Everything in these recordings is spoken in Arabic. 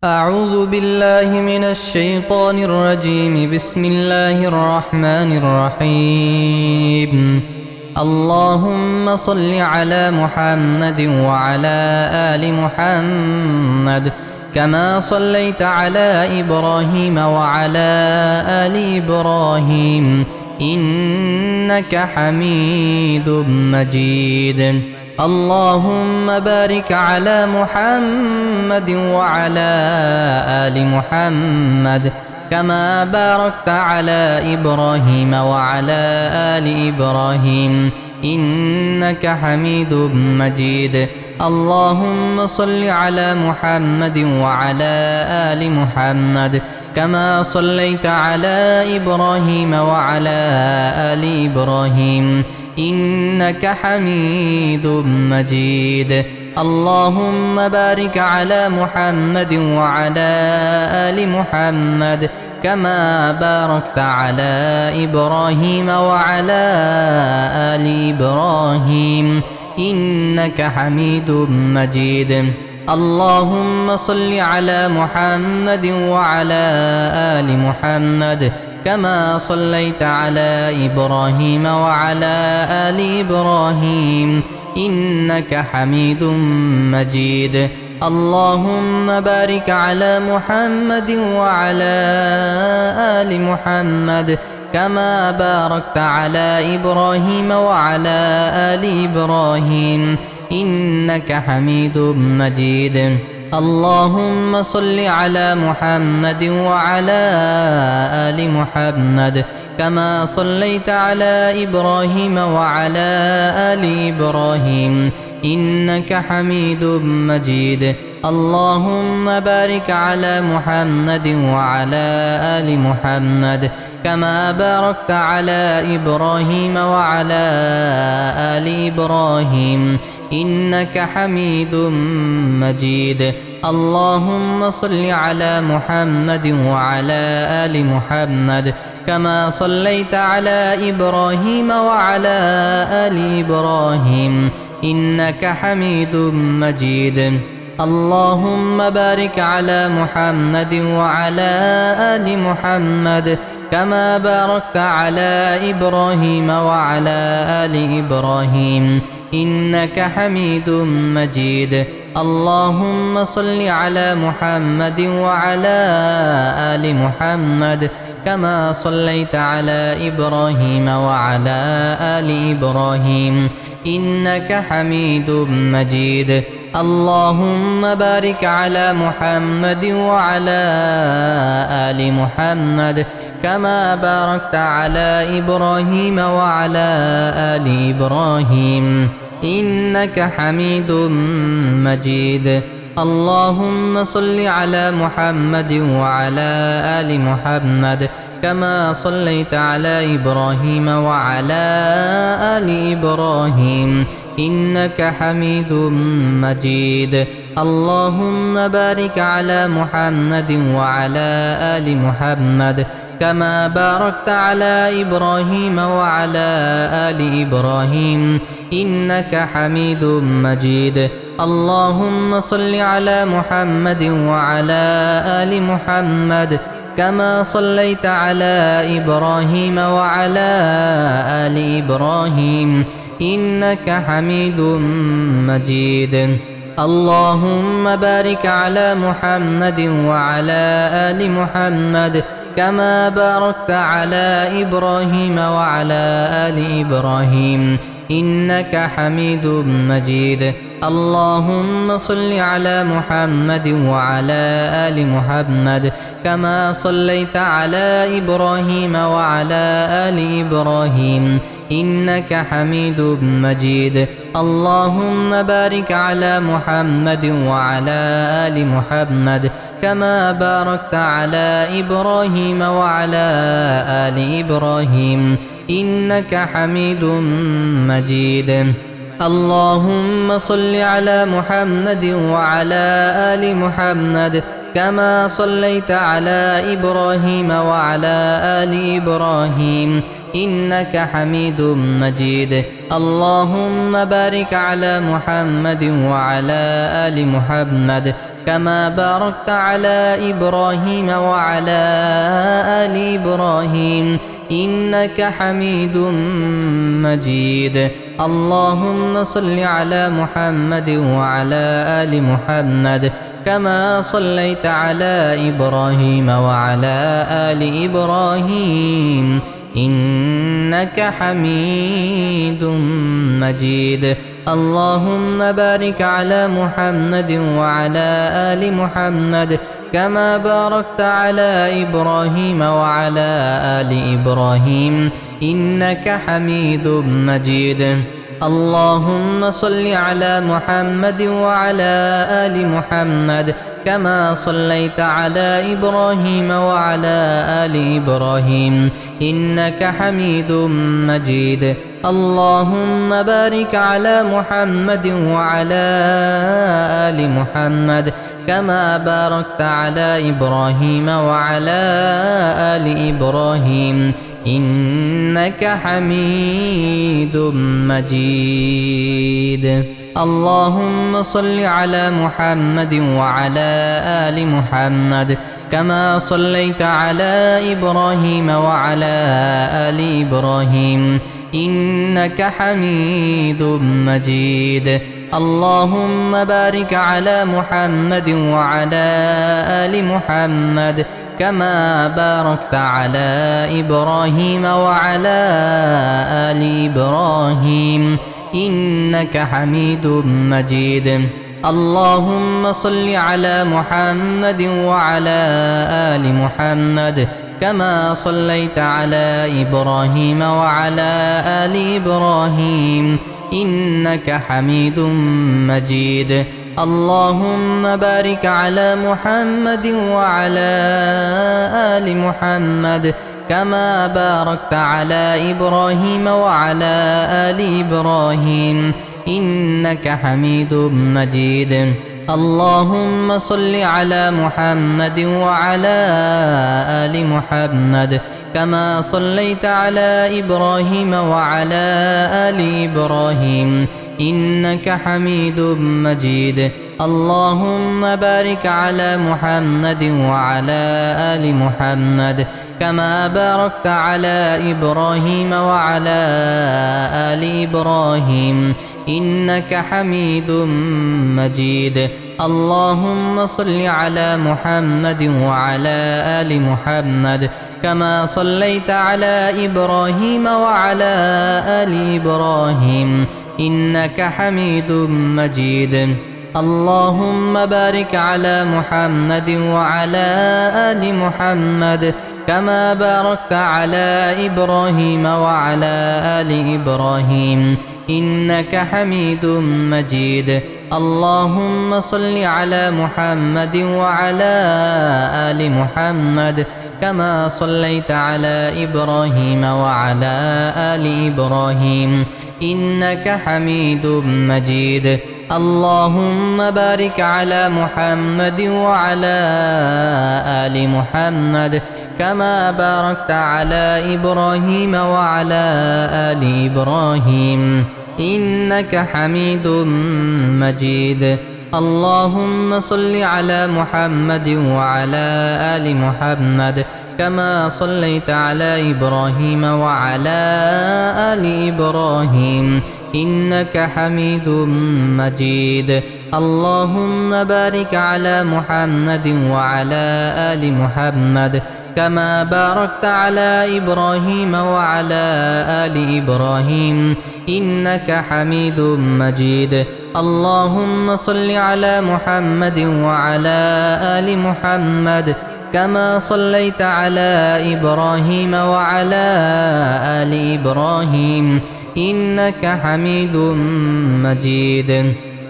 أعوذ بالله من الشيطان الرجيم. بسم الله الرحمن الرحيم. اللهم صل على محمد وعلى آل محمد كما صليت على إبراهيم وعلى آل إبراهيم إنك حميد مجيد. اللهم بارك على محمد وعلى آل محمد كما باركت على إبراهيم وعلى آل إبراهيم إنك حميد مجيد. اللهم صل على محمد وعلى آل محمد كما صليت على إبراهيم وعلى آل إبراهيم إنك حميد مجيد. اللهم بارك على محمد وعلى آل محمد كما باركت على إبراهيم وعلى آل إبراهيم إنك حميد مجيد. اللهم صل على محمد وعلى آل محمد كما صليت على إبراهيم وعلى آل إبراهيم إنك حميد مجيد. اللهم بارك على محمد وعلى آل محمد كما باركت على إبراهيم وعلى آل إبراهيم إنك حميد مجيد. اللهم صل على محمد وعلى آل محمد كما صليت على إبراهيم وعلى آل إبراهيم إنك حميد مجيد. اللهم بارك على محمد وعلى آل محمد كما باركت على إبراهيم وعلى آل إبراهيم إنك حميد مجيد. اللهم صل على محمد وعلى آل محمد كما صليت على إبراهيم وعلى آل إبراهيم إنك حميد مجيد. اللهم بارك على محمد وعلى آل محمد كما باركت على إبراهيم وعلى آل إبراهيم إنك حميد مجيد. اللهم صل على محمد وعلى آل محمد كما صليت على إبراهيم وعلى آل إبراهيم إنك حميد مجيد. اللهم بارك على محمد وعلى آل محمد كما باركت على إبراهيم وعلى آل إبراهيم إنك حميد مجيد. اللهم صل على محمد وعلى آل محمد كما صليت على إبراهيم وعلى آل إبراهيم إنك حميد مجيد. اللهم بارك على محمد وعلى آل محمد كما باركت على إبراهيم وعلى آل إبراهيم إنك حميد مجيد. اللهم صل على محمد وعلى آل محمد كما صليت على إبراهيم وعلى آل إبراهيم إنك حميد مجيد. اللهم بارك على محمد وعلى آل محمد كما باركت على إبراهيم وعلى آل إبراهيم إنك حميد مجيد. اللهم صل على محمد وعلى آل محمد كما صليت على إبراهيم وعلى آل إبراهيم إنك حميد مجيد. اللهم بارك على محمد وعلى آل محمد كما باركت على إبراهيم وعلى آل إبراهيم إنك حميد مجيد. اللهم صل على محمد وعلى آل محمد كما صليت على إبراهيم وعلى آل إبراهيم إنك حميد مجيد. اللهم بارك على محمد وعلى آل محمد كما باركت على إبراهيم وعلى آل إبراهيم إنك حميد مجيد. اللهم صل على محمد وعلى آل محمد كما صليت على إبراهيم وعلى آل إبراهيم إنك حميد مجيد. اللهم بارك على محمد وعلى آل محمد كما باركت على إبراهيم وعلى آل إبراهيم إنك حميد مجيد. اللهم صل على محمد وعلى آل محمد كما صليت على إبراهيم وعلى آل إبراهيم إنك حميد مجيد. اللهم بارك على محمد وعلى آل محمد كما باركت على إبراهيم وعلى آل إبراهيم إنك حميد مجيد. اللهم صل على محمد وعلى آل محمد كما صليت على إبراهيم وعلى آل إبراهيم إنك حميد مجيد. اللهم بارك على محمد وعلى آل محمد كما باركت على إبراهيم وعلى آل إبراهيم إنك حميد مجيد. اللهم صل على محمد وعلى آل محمد كما صليت على إبراهيم وعلى آل إبراهيم إنك حميد مجيد. اللهم بارك على محمد وعلى آل محمد كما باركت على إبراهيم وعلى آل إبراهيم إنك حميد مجيد. اللهم صل على محمد وعلى آل محمد كما صليت على إبراهيم وعلى آل إبراهيم إنك حميد مجيد. اللهم بارك على محمد وعلى آل محمد كما باركت على إبراهيم وعلى آل إبراهيم إنك حميد مجيد. اللهم صل على محمد وعلى آل محمد كما صليت على إبراهيم وعلى آل إبراهيم إنك حميد مجيد. اللهم بارك على محمد وعلى آل محمد كما باركت على إبراهيم وعلى آل إبراهيم إنك حميد مجيد. اللهم صل على محمد وعلى آل محمد كما صليت على إبراهيم وعلى آل إبراهيم إنك حميد مجيد. اللهم بارك على محمد وعلى آل محمد كما باركت على إبراهيم وعلى آل إبراهيم إنك حميد مجيد. اللهم صل على محمد وعلى آل محمد كما صليت على إبراهيم وعلى آل إبراهيم إنك حميد مجيد. اللهم بارك على محمد وعلى آل محمد كما باركت على إبراهيم وعلى آل إبراهيم إنك حميد مجيد. اللهم صل على محمد وعلى آل محمد كما صليت على إبراهيم وعلى آل إبراهيم إنك حميد مجيد.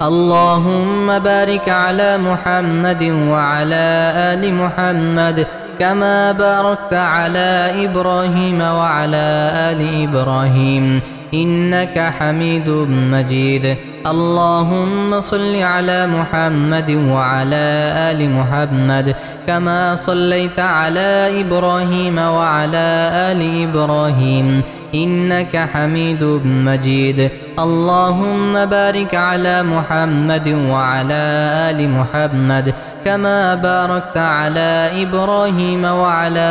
اللهم بارك على محمد وعلى آل محمد كما باركت على إبراهيم وعلى آل إبراهيم إنك حميد مجيد. اللهم صل على محمد وعلى آل محمد كما صليت على إبراهيم وعلى آل إبراهيم إنك حميد مجيد. اللهم بارك على محمد وعلى آل محمد كما باركت على إبراهيم وعلى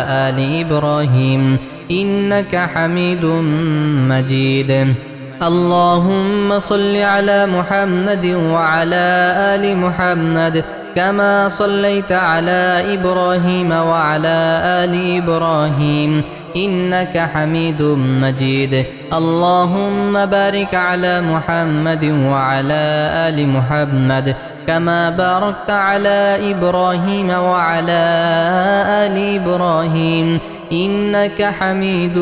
آل إبراهيم إنك حميد مجيد. اللهم صل على محمد وعلى آل محمد كما صليت على إبراهيم وعلى آل إبراهيم إنك حميد مجيد. اللهم بارك على محمد وعلى آل محمد كما باركت على إبراهيم وعلى آل إبراهيم إنك حميد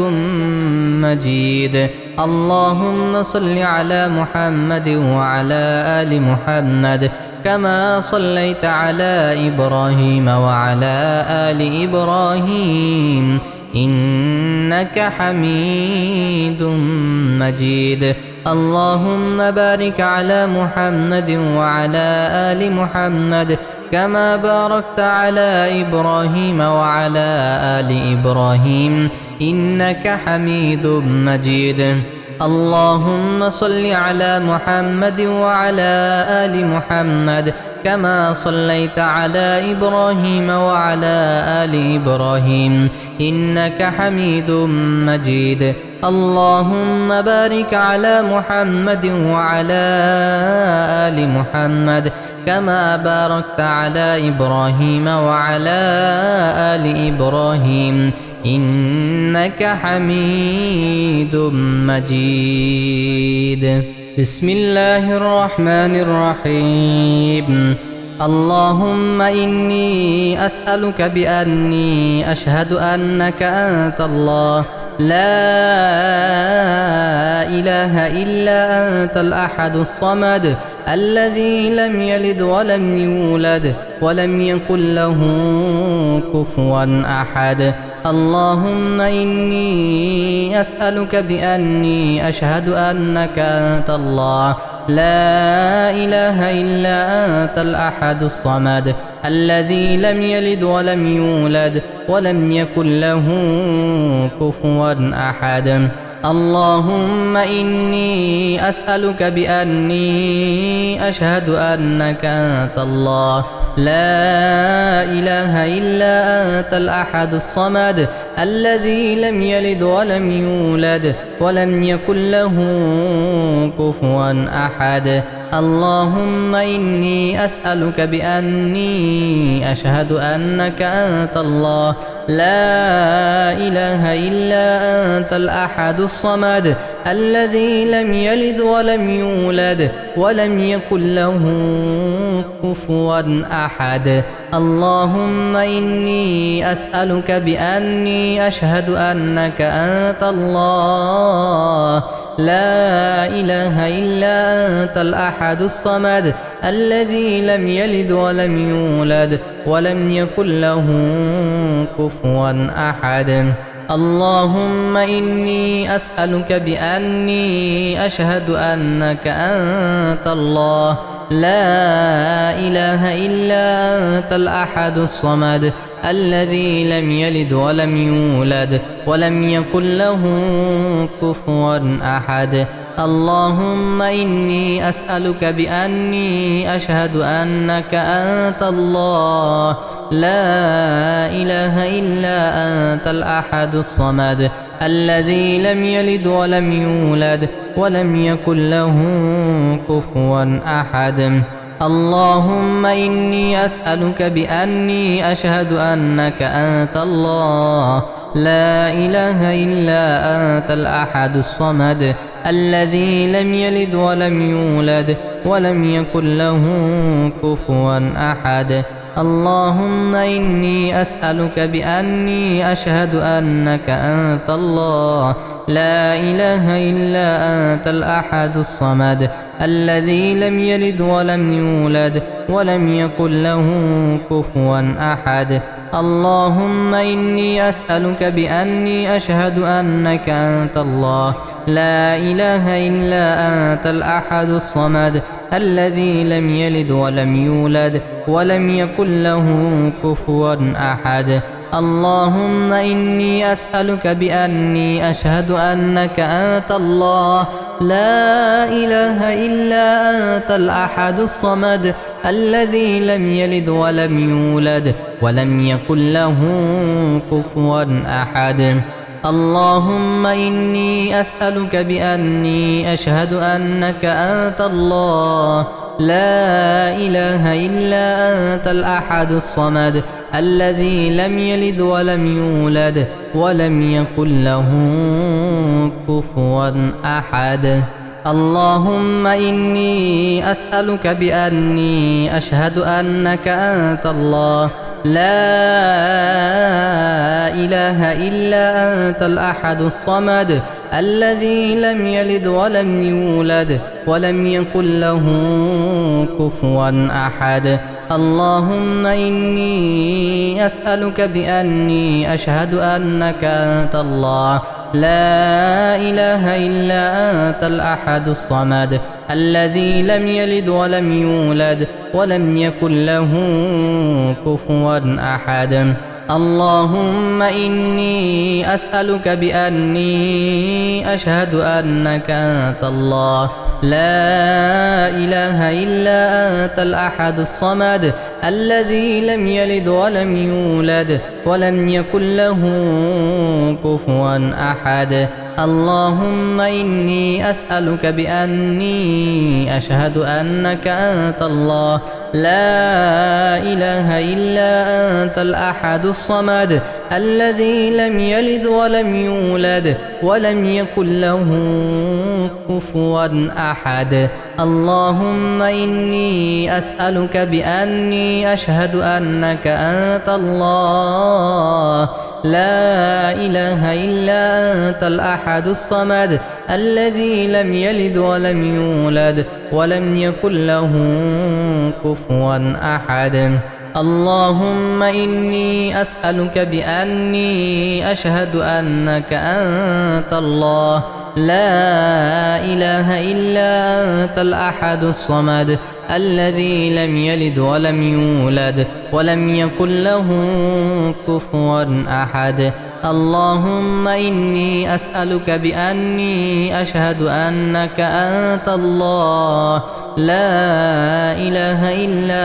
مجيد. اللهم صل على محمد وعلى آل محمد كما صليت على إبراهيم وعلى آل إبراهيم إنك حميد مجيد. اللهم بارك على محمد وعلى آل محمد كما باركت على إبراهيم وعلى آل إبراهيم إنك حميد مجيد. اللهم صل على محمد وعلى آل محمد كما صليت على إبراهيم وعلى آل إبراهيم إنك حميد مجيد. اللهم بارك على محمد وعلى آل محمد كما باركت على إبراهيم وعلى آل إبراهيم إنك حميد مجيد. بسم الله الرحمن الرحيم. اللهم إني أسألك بأني أشهد أنك أنت الله لا إله إلا أنت الأحد الصمد الذي لم يلد ولم يولد ولم يكن له كفوا أحد. اللهم إني أسألك بأني أشهد أنك أنت الله لا إله إلا أنت الأحد الصمد الذي لم يلد ولم يولد ولم يكن له كفوا أحد. اللهم إني أسألك بأني أشهد أنك أنت الله لا إله إلا أنت الأحد الصمد الذي لم يلد ولم يولد ولم يكن له كفوا أحد. اللهم إني أسألك بأني أشهد أنك أنت الله لا إله إلا أنت الأحد الصمد الذي لم يلد ولم يولد ولم يكن له كفوا أحد. اللهم إني أسألك بأني أشهد أنك أنت الله لا إله إلا أنت الأحد الصمد الذي لم يلد ولم يولد ولم يكن له كفوا أحد. اللهم إني أسألك بأني أشهد أنك أنت الله لا إله إلا أنت الأحد الصمد الذي لم يلد ولم يولد ولم يكن له كفوا أحد. اللهم إني أسألك بأني أشهد أنك أنت الله لا إله إلا أنت الأحد الصمد الذي لم يلد ولم يولد ولم يكن له كفوا أحد. اللهم إني أسألك بأني أشهد أنك أنت الله لا إله إلا أنت الأحد الصمد الذي لم يلد ولم يولد ولم يكن له كفوا أحد. اللهم إني أسألك بأني أشهد أنك أنت الله لا إله إلا أنت الأحد الصمد الذي لم يلد ولم يولد ولم يكن له كفوا أحد. اللهم إني أسألك بأني أشهد أنك أنت الله لا إله إلا أنت الأحد الصمد الذي لم يلد ولم يولد ولم يكن له كفوا أحد. اللهم إني أسألك بأني أشهد أنك أنت الله لا إله إلا أنت الأحد الصمد الذي لم يلد ولم يولد ولم يكن له كفوا أحد. اللهم إني أسألك بأني أشهد أنك أنت الله لا إله إلا أنت الأحد الصمد الذي لم يلد ولم يولد ولم يكن له كفوا أحد. اللهم إني أسألك بأني أشهد أنك أنت الله لا إله إلا أنت الأحد الصمد الذي لم يلد ولم يولد ولم يكن له كفوا أحد. اللهم إني أسألك بأني أشهد أنك أنت الله لا إله إلا أنت الأحد الصمد الذي لم يلد ولم يولد ولم يكن له كفوا أحد. اللهم إني أسألك بأني أشهد أنك أنت الله لا إله إلا أنت الأحد الصمد الذي لم يلد ولم يولد ولم يكن له كفوا أحد. اللهم إني أسألك بأني أشهد أنك أنت الله لا إله إلا أنت الأحد الصمد الذي لم يلد ولم يولد ولم يكن له كفوا أحد. اللهم إني أسألك بأني أشهد أنك أنت الله لا إله إلا أنت الأحد الصمد الذي لم يلد ولم يولد ولم يكن له كفوا أحد. اللهم إني أسألك بأني أشهد أنك أنت الله لا إله إلا أنت الأحد الصمد الذي لم يلد ولم يولد ولم يكن له كفوا أحد. اللهم إني أسألك بأني أشهد أنك أنت الله لا إله إلا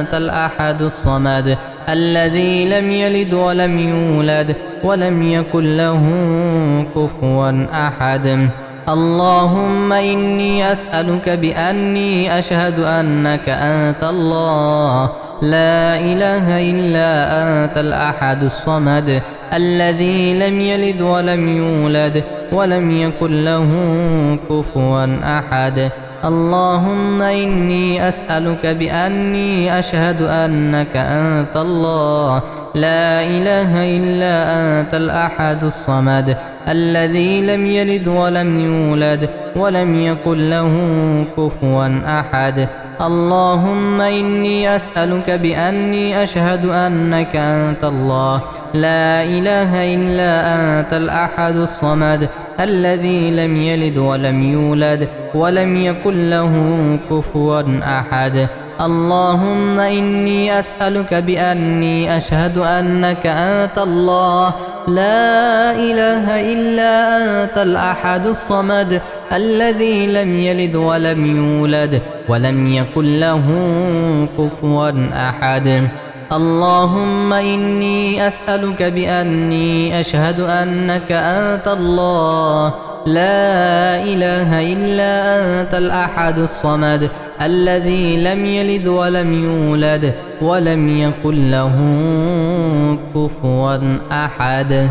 أنت الأحد الصمد الذي لم يلد ولم يولد ولم يكن له كفوا أحد. اللهم إني أسألك بأني أشهد أنك أنت الله لا إله إلا أنت الأحد الصمد الذي لم يلد ولم يولد ولم يكن له كفوا أحد. اللهم إني أسألك بأني أشهد أنك أنت الله لا إله إلا أنت الأحد الصمد الذي لم يلد ولم يولد ولم يكن له كفوا أحد. اللهم إني أسألك بأني أشهد أنك أنت الله لا إله إلا أنت الأحد الصمد الذي لم يلد ولم يولد ولم يكن له كفوا أحد. اللهم إني أسألك بأني أشهد أنك أنت الله لا إله إلا أنت الأحد الصمد الذي لم يلد ولم يولد ولم يكن له كفوا أحد. اللهم إني أسألك بأني أشهد أنك أنت الله لا إله إلا أنت الأحد الصمد الذي لم يلد ولم يولد ولم يكن له كفوا أحد.